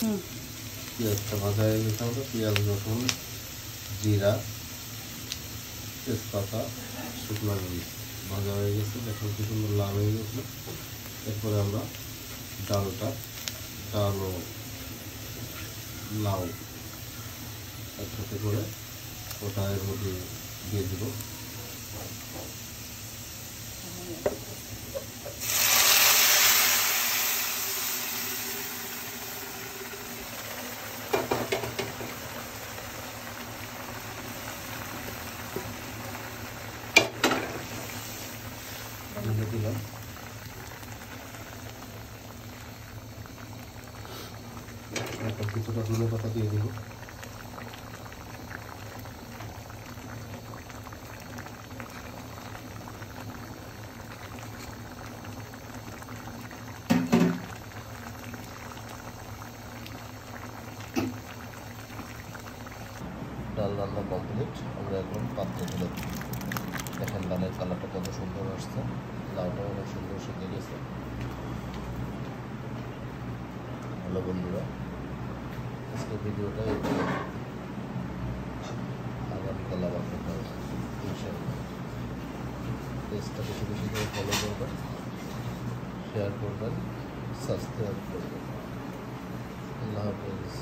পেঁয়াজটা ভাজা হয়ে গেছে আমাদের। পেঁয়াজ, রসুন, জিরা, তেজপাতা, শুকনো মরিচ ভাজা হয়ে গেছে। দেখুন কি সুন্দর লাল হয়ে গেছে। এরপরে আমরা ডাল ও লাউ একসাথে করে ওটা এর মধ্যে দিয়ে দেব। দিলাম কিছুটা ধনে পাতা দিয়ে দিব। ডাল রান্না কমপ্লিট। আমরা এখন পাত্রে তুলে দিই। দেখেন ডালের কালারটা কত সুন্দর আসছে, লাউটাও অনেক সুন্দর সিদ্ধ গেছে। হ্যালো বন্ধুরা, আজকে ভিডিওটা আগামীকাল আবার দেখা হবে ইনশাআল্লাহ। পেজটা বেশি বেশি করে ফলো করবেন, শেয়ার করবেন, সাবস্ক্রাইব করবেন। আল্লাহ হাফেজ।